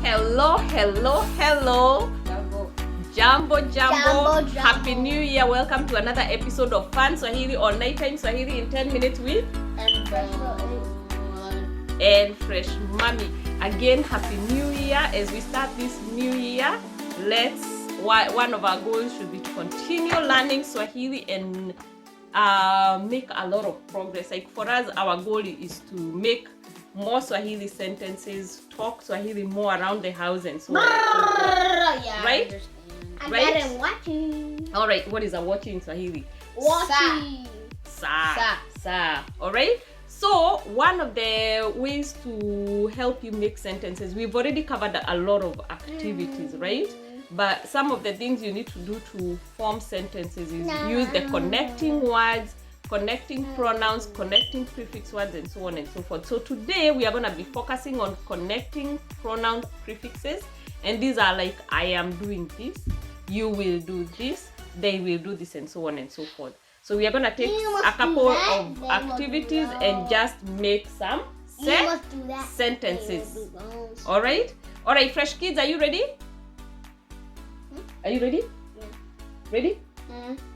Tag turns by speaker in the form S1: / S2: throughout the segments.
S1: Hello. Jambo. Happy New Year. Welcome to another episode of Fun Swahili or Nighttime Swahili in 10 minutes with and Fresh Mommy. Again, Happy New Year. As we start this new year, one of our goals should be to continue learning Swahili and make a lot of progress. Like for us, our goal is to make more Swahili sentences, talk Swahili more around the house and so on.
S2: Yeah,
S1: right?
S2: I'm watching.
S1: All right, what is a watching in Swahili?
S2: Watching.
S1: Sa. All right. So one of the ways to help you make sentences, we've already covered a lot of activities, right? But some of the things you need to do to form sentences is use the connecting words, connecting pronouns, connecting prefix words, and so on and so forth. So today we are going to be focusing on connecting pronoun prefixes, and these are like I am doing this, you will do this, they will do this, and so on and so forth. So we are going to take a couple of activities and just make some sentences. All right, fresh kids, are you ready? Are you ready?
S2: Yeah.
S1: Ready?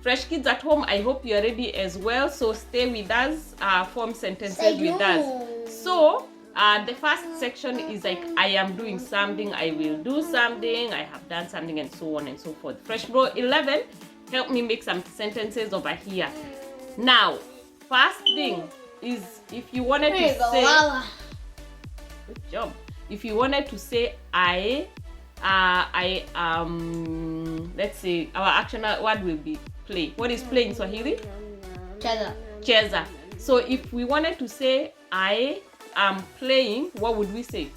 S1: Fresh kids at home, I hope you are ready as well. So stay with us, form sentences with us. So the first section is like I am doing something, I will do something, I have done something, and so on and so forth. Fresh bro 11, help me make some sentences over here. Now, first thing is if you wanted to say, good job. If you wanted to say let's say our action word will be play. What is play in Swahili? Cheza. So if we wanted to say I am playing, what would we say?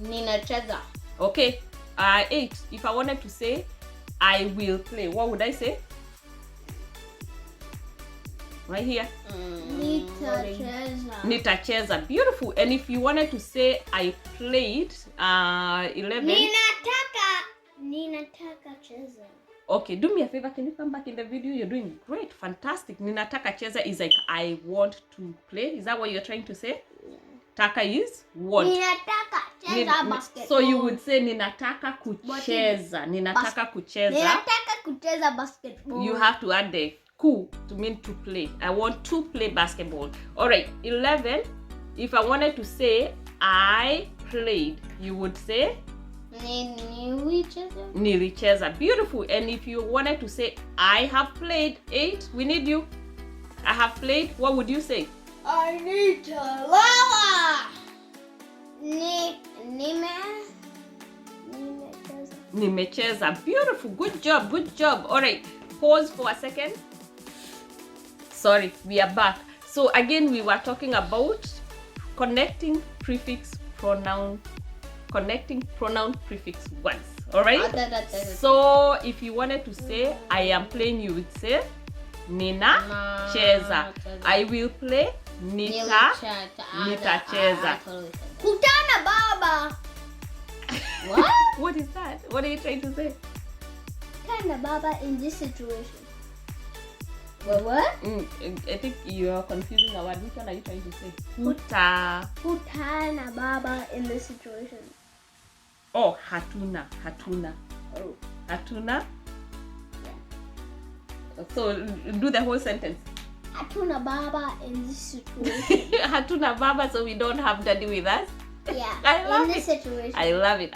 S2: Ninacheza.
S1: Okay. 8. If I wanted to say I will play, what would I say? Right here. Nitacheza. Beautiful. And if you wanted to say I played, 11.
S2: Ninataka cheza.
S1: Okay, do me a favor. Can you come back in the video? You're doing great. Fantastic. Ninataka cheza is like I want to play. Is that what you're trying to say?
S2: Yeah.
S1: Taka is want.
S2: Ninataka cheza basketball.
S1: So you would say ninataka kucheza. Ninataka
S2: kucheza basketball.
S1: You have to add the ku to mean to play. I want to play basketball. All right, 11. If I wanted to say I played, you would say nilicheza. Beautiful. And if you wanted to say I have played, 8, we need you. I have played, what would you say?
S2: I need to lava.
S1: Nimecheza. Beautiful. Good job. All right, pause for a second. Sorry, we are back. So again, we were talking about connecting pronoun prefix words. All right. So if you wanted to say I am playing, you would say Nina cheza. I will play nitacheza.
S2: Kutana baba.
S1: What? What is that? What are you trying to say?
S2: Kutana baba in this situation. What?
S1: I think you are confusing a word. Which one are you trying to say?
S2: Kutana baba in this situation.
S1: Oh, hatuna.
S2: Oh.
S1: Hatuna.
S2: Yeah.
S1: So do the whole sentence.
S2: Hatuna baba in this situation.
S1: Hatuna baba, so we don't have daddy with us.
S2: Yeah.
S1: I love
S2: in this situation.
S1: I love it.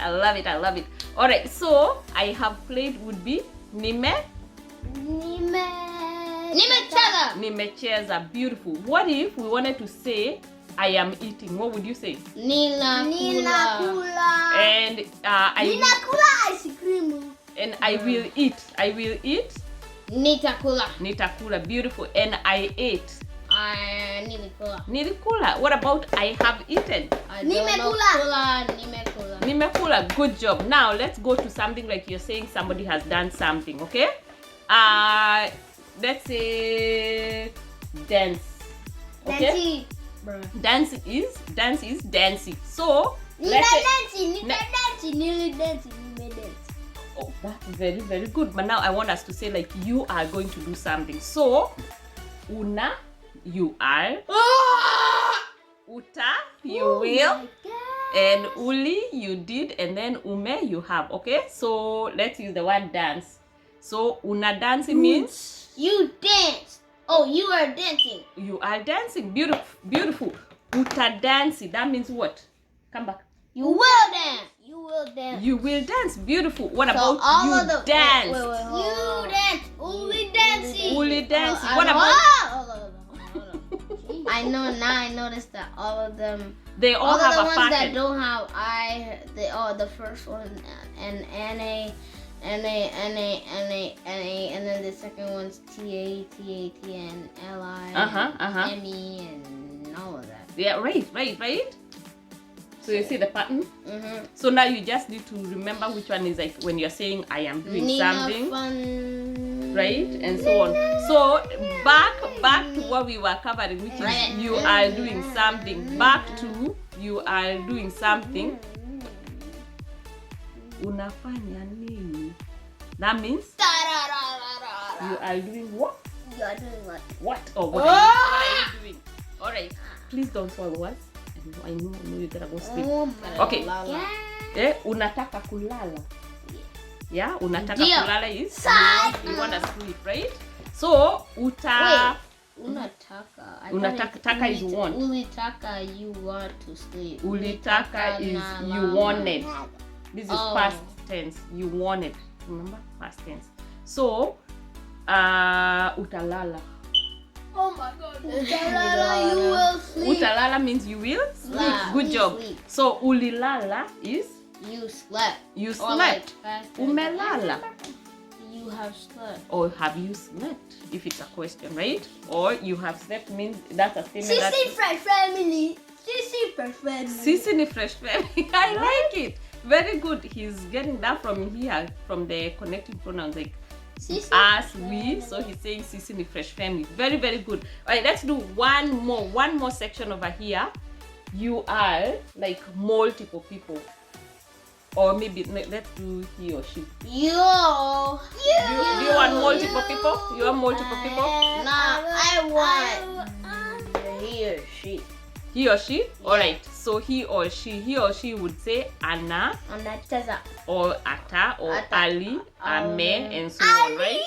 S1: All right. So I have played would be nimecheza. Beautiful. What if we wanted to say I am eating? What would you say?
S2: Ninakula.
S1: And
S2: Ninakula ice cream.
S1: And I will eat. Nitakula. Beautiful. And I ate. Nilikula. What about I have eaten? Nimekula. Good job. Now let's go to something like you're saying somebody has done something. Okay. Let's say dance. Okay. Dance is dancing. So let's say
S2: dancing.
S1: Oh, that's very, very good. But now I want us to say like you are going to do something. So you are. Uta, you will. And uli, you did, and then ume, you have. Okay, so let's use the word dance. So una dancing means
S2: You dance. Oh, you are dancing.
S1: you are dancing. Beautiful, beautiful. Uta dancing, that means what? Come back.
S2: You will dance. You will dance.
S1: You will dance. Beautiful. What
S2: So
S1: about
S2: all
S1: you
S2: of the
S1: dance?
S2: You dance. Uli dancing.
S1: Uli dancing.
S2: I
S1: What
S2: know-
S1: about?
S2: Hold on. I know now. I noticed that all of them.
S1: They all
S2: All
S1: have
S2: of the
S1: a
S2: ones that
S1: pattern.
S2: don't have I, they all the first one and NA, and then the second one's TA, LI, ME, and all of that.
S1: Yeah, right. So you see the pattern?
S2: Mm-hmm.
S1: So now you just need to remember which one is like when you're saying I am doing something.
S2: Fun.
S1: Right, and so on. So back to what we were covering, which is you are doing something. Back to you are doing something. Unafanya nini? That means you are doing what?
S2: You are doing what?
S1: What or what are you doing? All right, please don't swallow words. I know you're gonna go sleep. Okay.
S2: Yeah.
S1: Unataka kulala. Yeah, unataka
S2: Ndio.
S1: kulala is
S2: Sad.
S1: you wanna sleep, right? So uta
S2: Unataka. I
S1: Unataka-
S2: thought
S1: taka is want.
S2: Ulitaka, you want to sleep.
S1: ulitaka is
S2: na
S1: you
S2: lala.
S1: wanted. This is
S2: Oh.
S1: past tense. You wanted. Remember? Past tense. So utalala.
S2: Oh my God. Utalala, you will sleep.
S1: Utalala means you will sleep.
S2: Yeah,
S1: Good
S2: you
S1: job.
S2: sleep.
S1: So ulilala is
S2: You slept.
S1: you
S2: Or
S1: slept.
S2: like,
S1: Umelala.
S2: you have slept.
S1: Or have you slept? If it's a question, right? Or you have slept means that's a statement. That's
S2: fresh family. Sissy fresh family.
S1: Sisi ni fresh family. I like it. Very good. He's getting that from here, from the connecting pronouns like
S2: Sissy
S1: us, we. So he's saying Sisi ni fresh family. Very, very good. All right, let's do one more section over here. You are like multiple people. Or maybe let's do he or she. Do you want multiple people? You want multiple people?
S2: Nah, I want he or she.
S1: He or she? Alright. So he or she would say Anna
S2: Anataza.
S1: or Ata or
S2: Ata.
S1: Ali, Ame, and so on, right?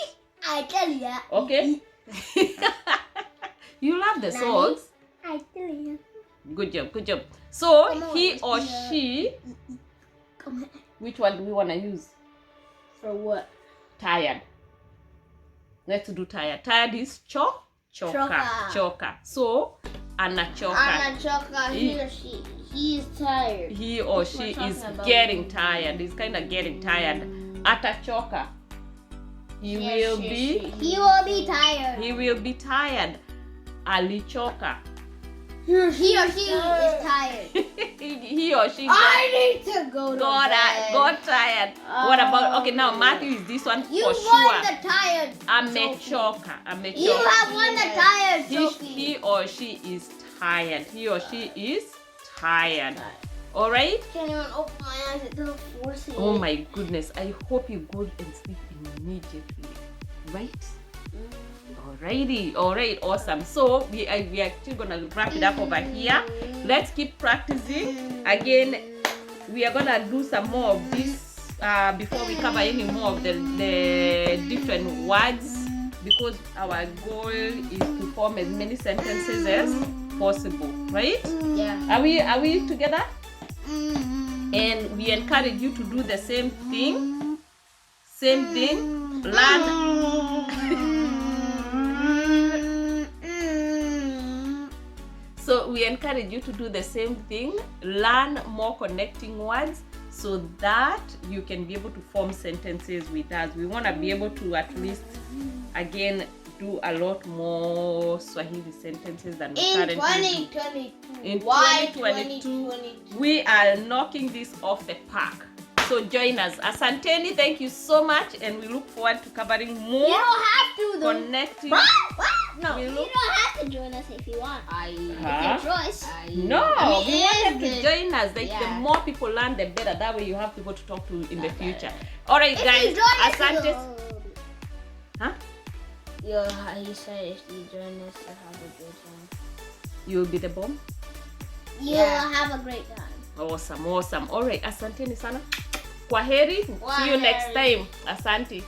S2: I tell ya.
S1: Okay. You love the songs.
S2: I tell ya.
S1: Good job. So
S2: Come on,
S1: he
S2: let's
S1: or
S2: do that.
S1: she,
S2: Come on.
S1: which one do we want to use?
S2: For what?
S1: Tired. Let's do tired. Tired is choka. So anachoka.
S2: Anachoka, he or she. He is tired.
S1: He or
S2: We're
S1: she
S2: talking
S1: is
S2: about
S1: getting tired. He's kind of getting tired. Atachoka. He will be
S2: tired.
S1: He will be tired. Alichoka.
S2: He or she is tired.
S1: He or she
S2: I need to go to bed.
S1: got tired. What about now Matthew is this one
S2: You
S1: for
S2: won
S1: sure.
S2: the tired.
S1: Amechoka.
S2: You have won the tired trophy.
S1: He or she is tired. He or she is tired. Alright?
S2: Can't even open my eyes. It's so forcing.
S1: Oh my goodness. I hope you go and sleep immediately. Right? Alrighty. Alright, awesome. So we are actually gonna wrap it up over here. Let's keep practicing. Again, we are gonna do some more of this before we cover any more of the different words, because our goal is to form as many sentences as possible, right?
S2: Yeah.
S1: Are we together? And we encourage you to do the same thing. Learn. So we encourage you to do the same thing. Learn more connecting words so that you can be able to form sentences with us. We want to be able to at least, again, do a lot more Swahili sentences than we
S2: In
S1: currently do.
S2: 2022.
S1: In
S2: Why
S1: 2022,
S2: 2022?
S1: we are knocking this off the park. So join us. Asanteni, thank you so much, and we look forward to covering more
S2: You don't have to though.
S1: connecting.
S2: No,
S1: We
S2: you
S1: look-
S2: don't have to join us if you want.
S1: Huh?
S2: It's your choice.
S1: No,
S2: I mean,
S1: we
S2: it
S1: wanted
S2: is
S1: to
S2: good.
S1: join us. Like the
S2: Yeah.
S1: more people learn, the better. That way you have people to talk to in the future. All right,
S2: If
S1: guys.
S2: you join us,
S1: Asante. Huh?
S2: He said if you join us, you'll have a good time.
S1: You'll be the bomb.
S2: You'll have a great time.
S1: Awesome. Alright, asanteni sana. Kwaheri. See you next time. Asante.